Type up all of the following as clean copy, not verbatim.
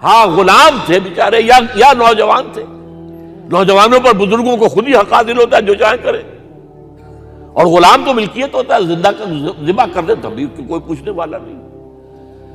ہاں غلام تھے بیچارے یا نوجوان تھے. نوجوانوں پر بزرگوں کو خود ہی حق حاصل ہوتا ہے جو چاہیں کرے. اور غلام تو ملکیت ہوتا ہے, زندہ ذبح کر دے تبھی کوئی پوچھنے والا نہیں.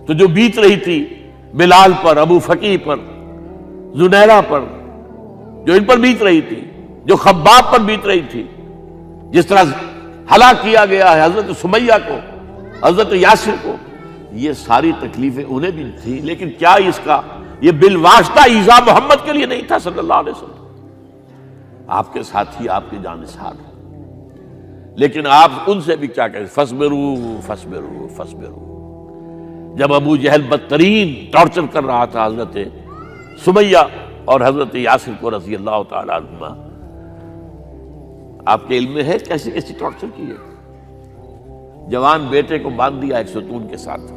تو جو بیت رہی تھی بلال پر, ابو فقیہ پر, زنیرہ پر, جو ان پر بیت رہی تھی, جو خباب پر بیت رہی تھی, جس طرح ہلاک کیا گیا ہے حضرت سمیہ کو, حضرت یاسر کو, یہ ساری تکلیفیں انہیں بھی تھی. لیکن کیا اس کا یہ بالواسطہ ایذا محمد کے لیے نہیں تھا صلی اللہ علیہ وسلم. آپ کے ساتھی آپ کے جانثار ہیں, لیکن آپ ان سے بھی کیا کہیں, فصبروا فصبروا فصبروا. جب ابو جہل بدترین ٹارچر کر رہا تھا حضرت سمیہ اور حضرت یاسر کو رضی اللہ تعالی عنہما, آپ کے علم میں ہے کیسی کیسی ٹارچر کی ہے. جوان بیٹے کو باندھ دیا ایک ستون کے ساتھ,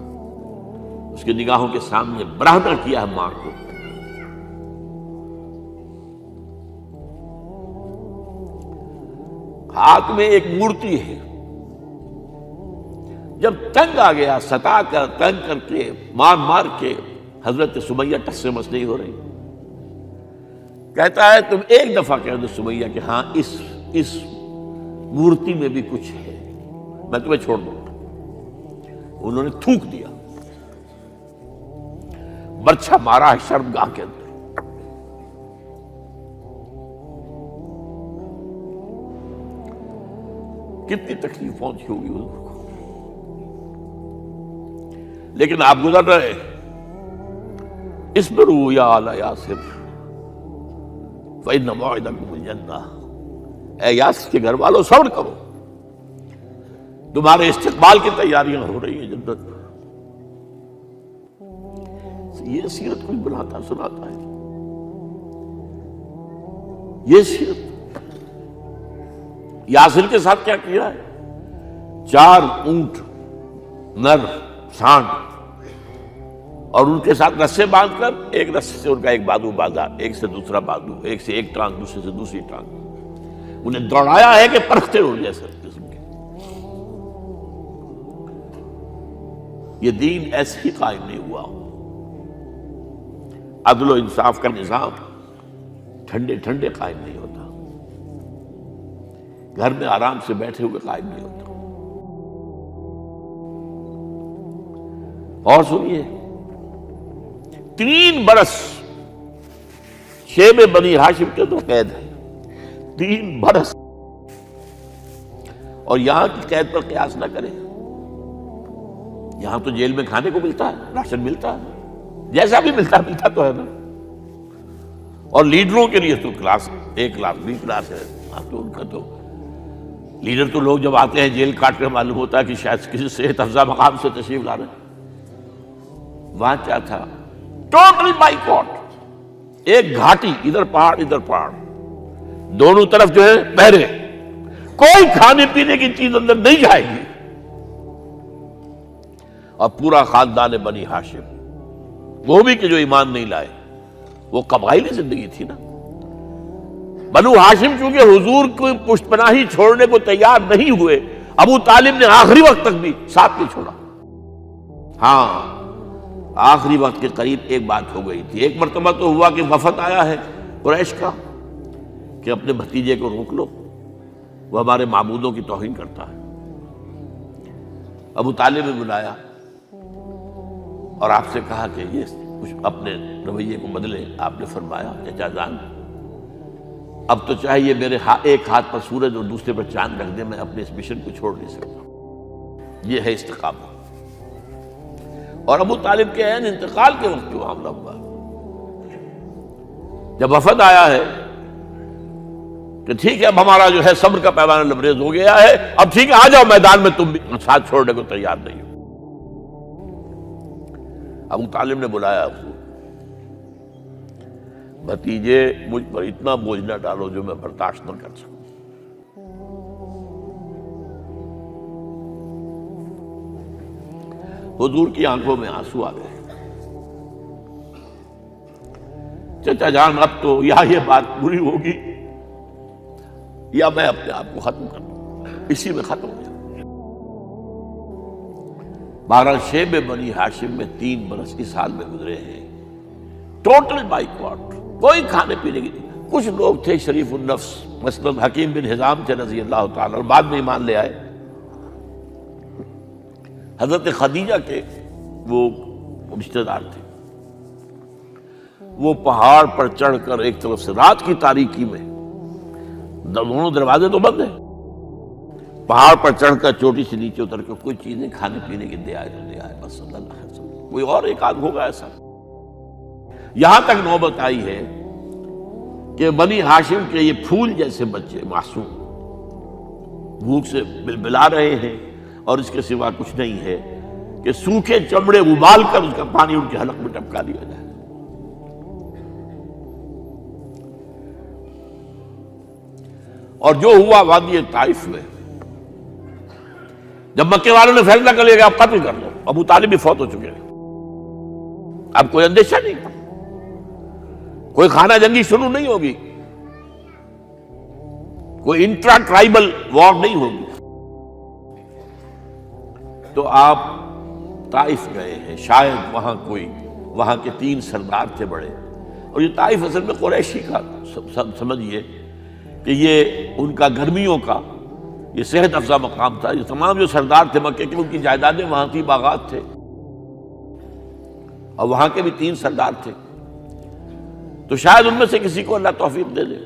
اس کی نگاہوں کے سامنے برہنہ کیا ہے ماں کو. ہاتھ میں ایک مورتی ہے, جب تنگ آ گیا ستا کر تنگ کر کے مار مار کے حضرت سمیہ ٹس سے مس نہیں ہو رہی. کہتا ہے تم ایک دفعہ کہہ دو سمیہ کہ ہاں اس مورتی میں بھی کچھ ہے, میں تمہیں چھوڑ دوں گا. انہوں نے تھوک دیا, برچھا مارا ہے شرمگاہ کے اندر. کتنی تکلیف پہنچی ہوگی حضور کو, لیکن آپ گزر رہے. اصبروا یا آل یاسر فإن موعدکم الجنہ. اے یاسر کے گھر والوں صبر کرو, تمہارے استقبال کی تیاریاں ہو رہی ہیں جنت. یہ سیرت کوئی بلاتا سناتا ہے, یہ سیرت. یاسر کے ساتھ کیا کیا ہے, 4 اونٹ نر سانڈ, اور ان کے ساتھ رسے باندھ کر ایک رسے سے ان کا ایک بازو باندھا, ایک سے دوسرا بازو, ایک سے ایک ٹانگ, دوسرے سے دوسری ٹانگ. انہیں دوڑایا ہے کہ پرکھتے ہو جیسے قسم کے. یہ دین ایسے ہی قائم نہیں ہوا. عدل و انصاف کا نظام ٹھنڈے ٹھنڈے قائم نہیں ہوتا, گھر میں آرام سے بیٹھے ہوئے قائم نہیں ہوتا. اور سنیے, 3 برس شیب بنی ہاشم کے تو قید ہے, 3 برس. اور یہاں کی قید پر قیاس نہ کریں. یہاں تو جیل میں کھانے کو ملتا ہے, راشن ملتا ہے, جیسا بھی ملتا تو ہے نا. اور لیڈروں کے لیے تو class A class B class ہے. تو ان کا تو لیڈر تو لوگ جب آتے ہیں جیل کاٹ کر معلوم ہوتا ہے کہ شاید کسی صحت افزا مقام سے تشریف لا رہے ہیں. وہاں کیا تھا, ٹوٹل بائیکاٹ. ایک گھاٹی, ادھر پہاڑ ادھر پہاڑ, دونوں طرف جو ہے پہرے, کوئی کھانے پینے کی چیز اندر نہیں جائے گی. اور پورا خاندان بنی ہاشم, وہ بھی کہ جو ایمان نہیں لائے, وہ قبائلی زندگی تھی نا. بنو ہاشم چونکہ حضور کو پشت پناہی چھوڑنے کو تیار نہیں ہوئے, ابو طالب نے آخری وقت تک بھی ساتھ نہیں چھوڑا. ہاں آخری وقت کے قریب ایک بات ہو گئی تھی. ایک مرتبہ تو ہوا کہ وفد آیا ہے قریش کا کہ اپنے بھتیجے کو روک لو, وہ ہمارے معبودوں کی توہین کرتا ہے. ابو طالب نے بلایا اور آپ سے کہا کہ یہ کچھ اپنے رویے کو بدلے. آپ نے فرمایا چچا جان, اب تو چاہیے میرے ایک ہاتھ پر سورج اور دوسرے پر چاند رکھ دے, میں اپنے اس مشن کو چھوڑ نہیں سکتا. یہ ہے استقامت. اور ابو طالب کے عین انتقال کے وقت جو معاملہ ہوا, جب وفد آیا ہے کہ ٹھیک ہے اب ہمارا جو ہے صبر کا پیمانہ لبریز ہو گیا ہے, اب ٹھیک ہے آ جاؤ میدان میں, تم بھی ساتھ چھوڑنے کو تیار نہیں ہو. ابو طالب نے بلایا اس کو, بھتیجے مجھ پر اتنا بوجھ نہ ڈالو جو میں برداشت نہ کر سکوں. حضور کی آنکھوں میں آنسو آ گئے. چچا جان اب تو یا یہ بات پوری ہوگی یا میں اپنے آپ کو ختم کر دوں, اسی میں ختم ہو جائے. بہرحال شیب بنی ہاشم میں 3 برس اس حال میں گزرے ہیں ٹوٹل بائیکاٹ، کوئی کھانے پینے کی نہیں۔ کچھ لوگ تھے شریف النفس، مثلا حکیم بن حزام تھے رضی اللہ تعالیٰ، اور بعد میں ایمان لے آئے۔ حضرت خدیجہ کے وہ رشتہ دار تھے، وہ پہاڑ پر چڑھ کر ایک طرف سے رات کی تاریکی میں، دونوں دروازے تو بند ہیں، پہاڑ پر چڑھ کر چوٹی سے نیچے اتر کر کوئی چیزیں کھانے پینے کی دے آئے تو دے آئے، بس صلی اللہ علیہ وسلم۔ کوئی اور ایک آدھ ہوگا ایسا۔ یہاں تک نوبت آئی ہے کہ بنی ہاشم کے یہ پھول جیسے بچے معصوم بھوک سے بلبلا رہے ہیں، اور اس کے سوا کچھ نہیں ہے کہ سوکھے چمڑے ابال کر اس کا پانی ان کے حلق میں ٹپکا دیا جائے۔ اور جو ہوا وادی طائف میں، جب مکے والوں نے فیصلہ کر لیا کہ آپ قتل کر دو، ابو طالب بھی فوت ہو چکے ہیں، اب کوئی اندیشہ نہیں، کوئی خانہ جنگی شروع نہیں ہوگی، کوئی انٹرا ٹرائبل وار نہیں ہوگی، تو آپ طائف گئے ہیں۔ شاید وہاں کے 3 سردار تھے بڑے، اور یہ طائف اصل میں قریشی کا سمجھیے کہ یہ ان کا گرمیوں کا یہ صحت افزا مقام تھا۔ یہ تمام جو سردار تھے مکے کے، ان کی جائیدادیں وہاں تھی، باغات تھے، اور وہاں کے بھی 3 سردار تھے، تو شاید ان میں سے کسی کو اللہ توفیق دے دے۔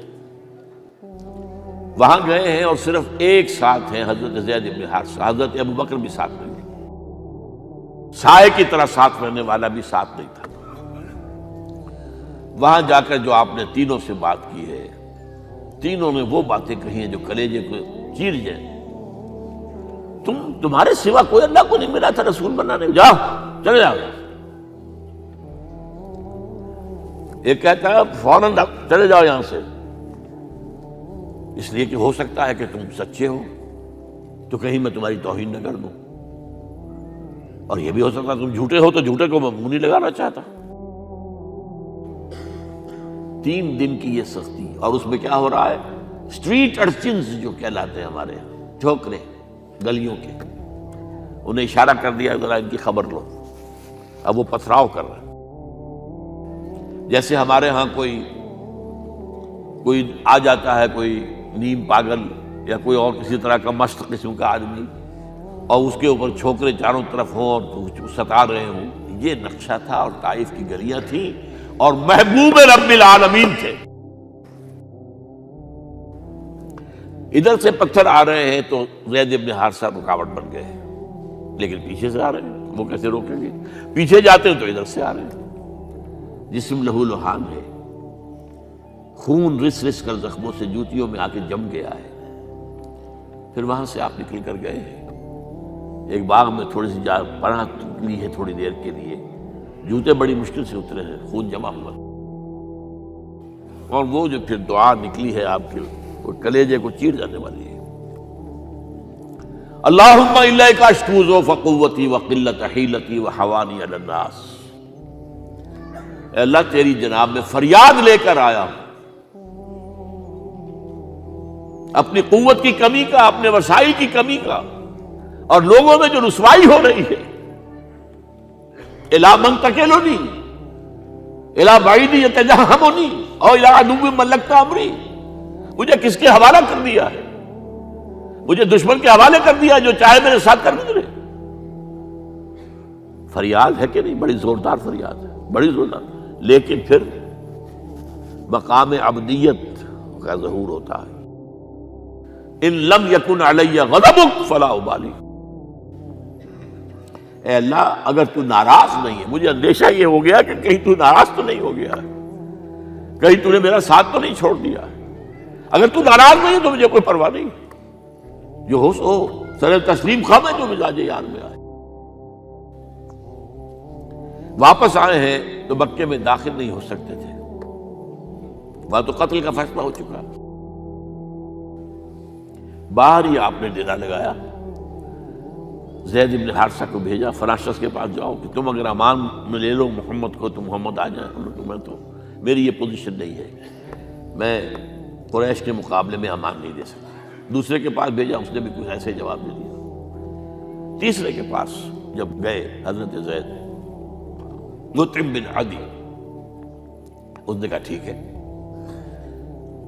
وہاں گئے ہیں اور صرف ایک ساتھ ہیں، حضرت زید بن حارثہ، حضرت ابو بکر بھی ساتھ نہیں ہے، سائے کی طرح ساتھ رہنے والا بھی ساتھ نہیں تھا۔ وہاں جا کر جو آپ نے تینوں سے بات کی ہے، تینوں نے وہ باتیں کہی ہیں جو کلیجے کو چیر جائیں۔ تمہارے سوا کوئی اللہ کو نہیں ملا تھا رسول بنانے، جاؤ چلے جاؤ۔ ایک کہتا ہے فوراً چلے جاؤ یہاں سے، اس لیے کہ ہو سکتا ہے کہ تم سچے ہو تو کہیں میں تمہاری توہین نہ کر دوں، اور یہ بھی ہو سکتا ہے تم جھوٹے ہو تو جھوٹے کو میں منہ نہیں لگانا چاہتا۔ 3 دن کی یہ سختی، اور اس میں کیا ہو رہا ہے، اسٹریٹ ارچنز جو کہلاتے ہیں ہمارے یہاں، ٹھوکرے گلیوں کے، انہیں اشارہ کر دیا ذرا ان کی خبر لو، اب وہ پتھراؤ کر رہے ہیں۔ جیسے ہمارے ہاں کوئی آ جاتا ہے، کوئی نیم پاگل یا کوئی اور کسی طرح کا مست قسم کا آدمی، اور اس کے اوپر چھوکرے چاروں طرف ہوں اور ستا رہے ہوں، یہ نقشہ تھا، اور طائف کی گلیاں تھیں، اور محبوب رب العالمین تھے۔ ادھر سے پتھر آ رہے ہیں تو زید بن حارثہ رکاوٹ بن گئے ہیں، لیکن پیچھے سے آ رہے ہیں، وہ کیسے روکیں گے؟ پیچھے جاتے ہیں تو ادھر سے آ رہے ہیں، جسم لہو لہان ہے، خون رس رس کر زخموں سے جوتیوں میں آ کے جم گیا ہے۔ پھر وہاں سے آپ نکل کر گئے ہیں، ایک باغ میں تھوڑی سی پناہ لی ہے تھوڑی دیر کے لیے، جوتے بڑی مشکل سے اترے ہیں، خون جمع ہوا، اور وہ جو پھر دعا نکلی ہے آپ کے، وہ کلیجے کو چیر جانے والی ہے۔ اللہم الیک اشکو ضعف قوتی وقلت حیلتی وحوانی علی الناس، اے اللہ تیری جناب میں فریاد لے کر آیا ہوں، اپنی قوت کی کمی کا، اپنے وسائل کی کمی کا، اور لوگوں میں جو رسوائی ہو رہی ہے، الی من تکلنی الی بعید یتجہمنی او الی عدو ملکت امری، مجھے کس کے حوالہ کر دیا ہے، مجھے دشمن کے حوالے کر دیا جو چاہے میرے ساتھ کر گزرے۔ فریاد ہے کہ نہیں؟ بڑی زوردار فریاد ہے، بڑی زوردار، لیکن پھر مقام عبدیت کا ظہور ہوتا ہے۔ ان لم یکن علی غضبک فلا ابالی، اے اللہ اگر تو ناراض نہیں ہے، مجھے اندیشہ یہ ہو گیا کہ کہیں تو ناراض تو نہیں ہو گیا، کہیں تو نے میرا ساتھ تو نہیں چھوڑ دیا، اگر تو ناراض نہیں ہے تو مجھے کوئی پرواہ نہیں، جو ہو سو سر تسلیم خم ہے جو مزاج یار میں آئے۔ واپس آئے ہیں تو مکے میں داخل نہیں ہو سکتے تھے، وہاں تو قتل کا فیصلہ ہو چکا، باہر ہی آپ نے ڈیرا لگایا، زید بن حارثہ کو بھیجا، فلاں شخص کے پاس جاؤ کہ تم اگر امان میں لے لو محمد کو تو محمد آ جائیں، میں تو میری یہ پوزیشن نہیں ہے، میں قریش کے مقابلے میں امان نہیں دے سکتا۔ دوسرے کے پاس بھیجا، اس نے بھی کچھ ایسے جواب دے دیا۔ تیسرے کے پاس جب گئے حضرت زید، مطعم بن عدی، اس نے کہا ٹھیک ہے،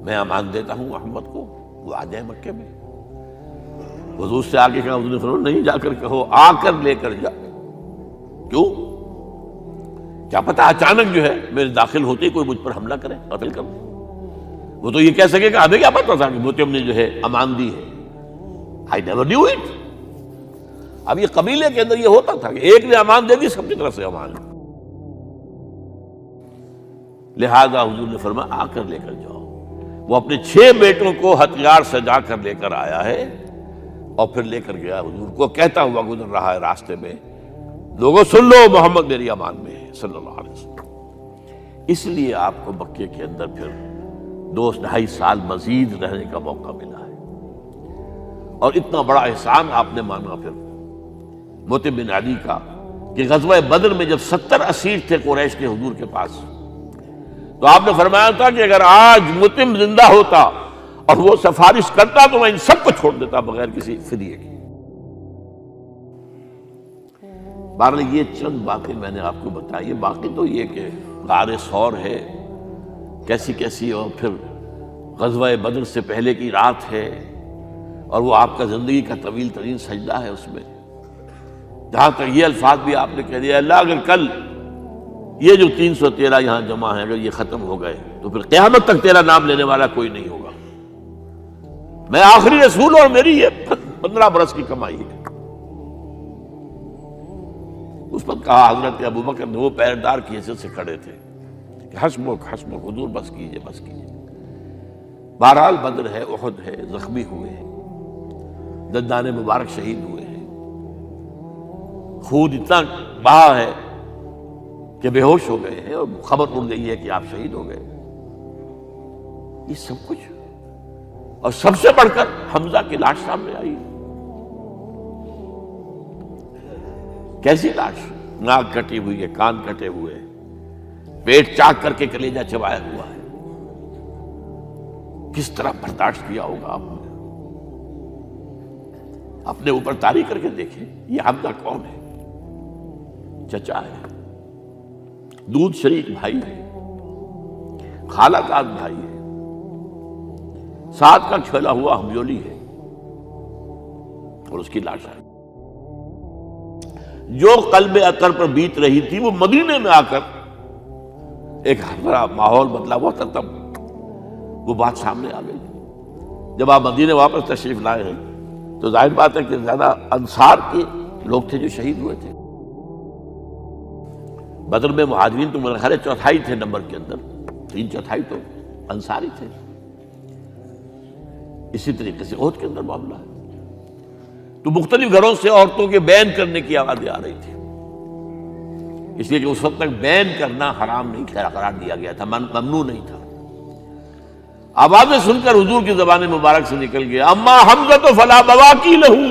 میں امان دیتا ہوں محمد کو، وہ آ جائے مکے میں۔ حضور سے آگے کہا، حضور نے فرمایا نہیں جا کر کہو، آ کر لے کر جا۔ کیوں؟ کیا پتہ اچانک جو ہے میرے داخل ہوتے ہی کوئی مجھ پر حملہ کرے، قتل کر دے۔ وہ تو یہ کہہ سکے کہ ہمیں کیا پتہ تھا کہ مطعم نے جو ہے امان دی ہے، I never knew it۔ اب یہ قبیلے کے اندر یہ ہوتا تھا کہ ایک نے امان دے دی، سب کی طرف سے امان۔ لہذا حضور نے فرمایا آ کر لے کر جاؤ۔ وہ اپنے 6 بیٹوں کو ہتھیار سجا کر لے کر آیا ہے اور پھر لے کر گیا حضور کو، کہتا ہوا گزر رہا ہے راستے میں، لوگوں سن لو محمد میری امان میں ہے صلی اللہ علیہ وسلم۔ اس لیے آپ کو مکے کے اندر پھر 2-2.5 سال مزید رہنے کا موقع ملا ہے، اور اتنا بڑا احسان آپ نے مانا پھر مطعم بن عدی کا کہ غزوہ بدر میں جب 70 اسیر تھے قریش کے حضور کے پاس، تو آپ نے فرمایا تھا کہ اگر آج مطعم زندہ ہوتا اور وہ سفارش کرتا تو میں ان سب کو چھوڑ دیتا بغیر کسی فدیے کے۔ بہرحال یہ چند باتیں میں نے آپ کو بتائی، باقی تو یہ کہ غار ثور ہے کیسی کیسی، اور پھر غزوہ بدر سے پہلے کی رات ہے، اور وہ آپ کا زندگی کا طویل ترین سجدہ ہے اس میں، جہاں تک یہ الفاظ بھی آپ نے کہہ دیا، اللہ اگر کل یہ جو 313 یہاں جمع ہیں اگر یہ ختم ہو گئے تو پھر قیامت تک تیرا نام لینے والا کوئی نہیں ہوگا، میں آخری رسول اور میری یہ 15 برس کی کمائی ہے۔ اس پر کہا حضرت ابوبکر نے، وہ پہردار کی حیثیت سے کھڑے تھے، کہ حسبک حسبک، حضور بس کیجئے بس کیجئے۔ بہرحال بدر ہے، احد ہے، زخمی ہوئے ہیں، دندان مبارک شہید ہوئے ہیں، خون اتنا بہا ہے کہ بے ہوش ہو گئے ہیں، اور خبر اڑ گئی ہے کہ آپ شہید ہو گئے۔ یہ سب کچھ، اور سب سے بڑھ کر حمزہ کی لاش سامنے آئی، کیسی لاش، ناک کٹی ہوئی ہے، کان کٹے ہوئے، پیٹ چاک کر کے کلیجہ چبایا ہوا ہے، کس طرح برداشت کیا ہوگا آپ نے؟ اپنے اوپر تاری کر کے دیکھیں، یہ حمزہ کون ہے؟ چچا ہے، دودھ شریک بھائی ہے، خالہ داد بھائی ہے، ساتھ کا کھیلا ہوا ہمجولی ہے، اور اس کی لاش ہے۔ جو قلب اطہر پر بیت رہی تھی وہ مدینے میں آ کر ایک بڑا ماحول بدلا ہوا تھا، تب وہ بات سامنے آ گئی۔ جب آپ مدینے واپس تشریف لائے ہیں تو ظاہر بات ہے کہ زیادہ انصار کے لوگ تھے جو شہید ہوئے تھے۔ بدر میں مہاجرین تو میرے خیال ہے 1/4 تھے نمبر کے اندر، 3/4 تو انصاری تھے۔ اسی طریقے سے احد کے اندر معاملہ ہے، تو مختلف گھروں سے عورتوں کے بین کرنے کی آوازیں آ رہی تھی، اس لیے کہ اس وقت تک بین کرنا حرام نہیں قرار دیا گیا تھا، ممنوع نہیں تھا۔ آوازیں سن کر حضور کی زبان مبارک سے نکل گیا، اما حمزہ تو فلا بواکی لہو،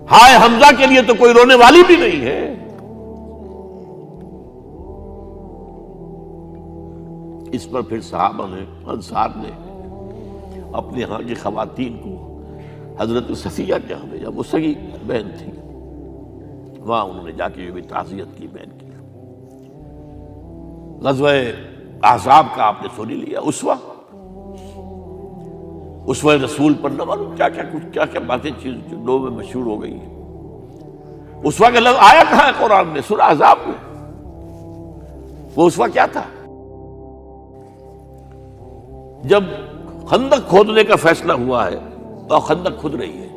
ہائے حمزہ کے لیے تو کوئی رونے والی بھی نہیں ہے۔ اس پر پھر صحابہ نے، انصار نے اپنے ہاں کی خواتین کو حضرت صفیہ کے ہاں بھیجا، وہ سگی بہن تھی، وہاں انہوں نے جا کے بھی تعزیت کی بہن کی۔ غزوہ احزاب کا آپ نے سن لیا، اسوہ رسول پر نہ معلوم کیا کیا باتیں چیز لوگوں میں مشہور ہو گئی ہیں۔ اسوہ کا لفظ آیا کہاں ہے قرآن میں؟ سورہ احزاب میں۔ وہ اسوہ کیا تھا؟ جب خندق کھودنے کا فیصلہ ہوا ہے تو خندق کھود رہی ہے،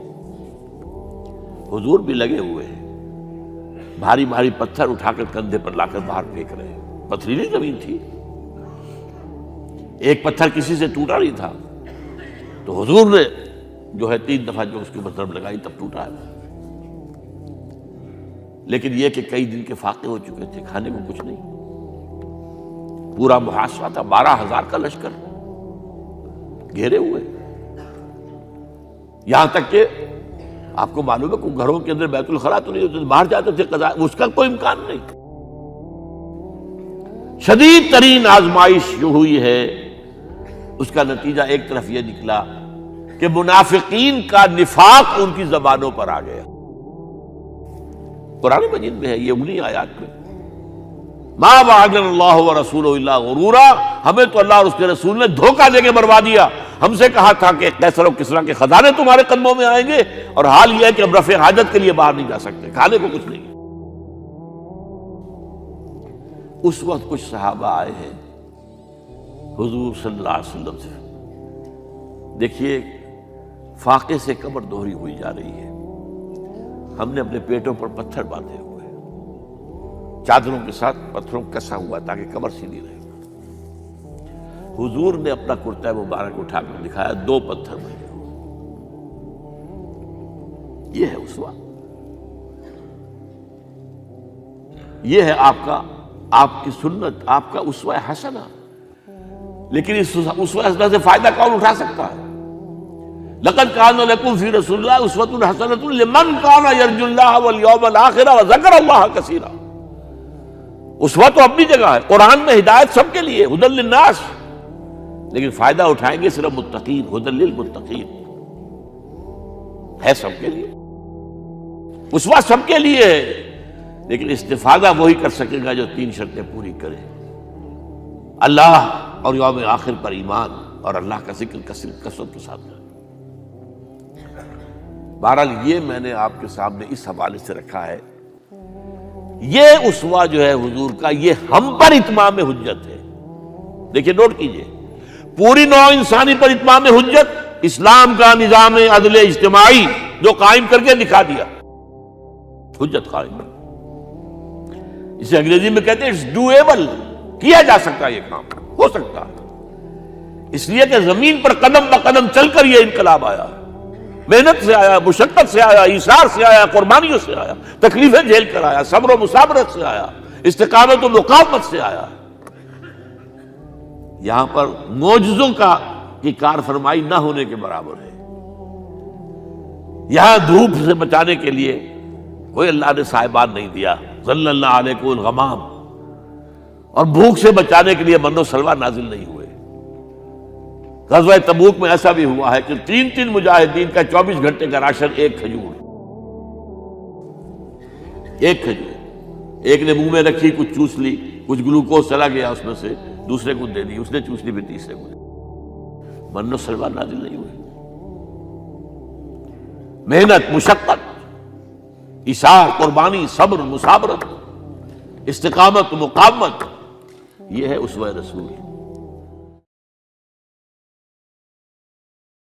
حضور بھی لگے ہوئے ہیں، بھاری بھاری پتھر اٹھا کر کندھے پر لا کر باہر پھینک رہے ہیں، پتھریلی زمین تھی، ایک پتھر کسی سے ٹوٹا نہیں تھا، تو حضور نے جو ہے 3 دفعہ جو اس کے اوپر ضرب لگائی تب ٹوٹا ہے۔ لیکن یہ کہ کئی دن کے فاقے ہو چکے تھے، کھانے کو کچھ نہیں، پورا محاصرہ تھا، 12,000 کا لشکر گھیرے ہوئے، یہاں تک کہ آپ کو معلوم ہے کہ گھروں کے اندر بیت الخلا تو نہیں ہوتے، باہر جاتے تھے قضاء، اس کا کوئی امکان نہیں۔ شدید ترین آزمائش جو ہوئی ہے اس کا نتیجہ ایک طرف یہ نکلا کہ منافقین کا نفاق ان کی زبانوں پر آ گیا۔ قرآن مجید میں ہے یہ انہی آیات میں، ما وعدنا اللہ ورسولہ الا غرورا، ہمیں تو اللہ اور اس کے رسول نے دھوکہ دے کے مروا دیا۔ ہم سے کہا تھا کہ قیصر و کسریٰ کے خزانے تمہارے قدموں میں آئیں گے، اور حال یہ ہے کہ اب رفع حاجت کے لیے باہر نہیں جا سکتے، کھانے کو کچھ نہیں۔ اس وقت کچھ صحابہ آئے ہیں حضور صلی اللہ علیہ وسلم سے، دیکھیے فاقے سے قبر دوہری ہوئی جا رہی ہے، ہم نے اپنے پیٹوں پر پتھر باندھے ہوئے، چادروں کے ساتھ پتھروں کسا ہوا تاکہ قبر سیدھی رہے۔ حضور نے اپنا کرتا مبارک اٹھا کر دکھایا، 2 پتھر بنے ہوئے۔ یہ ہے اسوہ، یہ ہے آپ کی سنت، آپ کا اسوہ حسنہ۔ لیکن اس اسوہ حسنہ سے فائدہ کون اٹھا سکتا ہے؟ لقد کان لکم فی رسول اللہ اسوۃ حسنۃ لمن کان یرجو اللہ والیوم الآخر وذکر اللہ کثیرا۔ اسوہ تو اپنی جگہ ہے، قرآن میں ہدایت سب کے لیے، ھدی للناس، لیکن فائدہ اٹھائیں گے صرف متقین، ھدی للمتقین، ہے سب کے لیے، اسوہ سب کے لیے ہے، لیکن استفادہ وہی کر سکے گا جو 3 شرطیں پوری کرے: اللہ اور یوم آخر پر ایمان، اور اللہ کا ذکر کثرت کے ساتھ کرے۔ بہرحال یہ میں نے آپ کے سامنے اس حوالے سے رکھا ہے، یہ اسوہ جو ہے حضور کا، یہ ہم پر اتمام حجت ہے۔ دیکھیے نوٹ کیجئے، پوری نوع انسانی پر اتمام حجت، اسلام کا نظام عدل اجتماعی جو قائم کر کے دکھا دیا، حجت قائم۔ اسے انگریزی میں کہتے ہیں اٹس ڈویبل، کیا جا سکتا ہے، یہ کام ہو سکتا ہے، اس لیے کہ زمین پر قدم بہ قدم چل کر یہ انقلاب آیا، محنت سے آیا، مشقت سے آیا، ایثار سے آیا، قربانیوں سے آیا، تکلیفیں جھیل کر آیا، صبر و مصابرت سے آیا، استقامت و مقاومت سے آیا۔ یہاں پر معجزوں کی کار فرمائی نہ ہونے کے برابر ہے۔ یہاں دھوپ سے بچانے کے لیے کوئی اللہ نے صاحبان نہیں دیا، ظل اللہ علیکم الغمام، اور بھوک سے بچانے کے لیے من و سلوہ نازل نہیں ہوئے۔ غزوہ تبوک میں ایسا بھی ہوا ہے کہ 3 مجاہدین کا 24 گھنٹے کا راشن ایک کھجور، ایک نے منہ میں رکھی، کچھ چوس لی، کچھ گلوکوز چلا گیا اس میں سے، دوسرے کو دے دی، اس نے چوس لی، پھر تیسرے کو دے دی۔ من و سلوہ نازل نہیں ہوئے۔ محنت، مشقت، ایثار، قربانی، صبر، مصابرت، استقامت، مقاومت، یہ ہے اسوہ رسول۔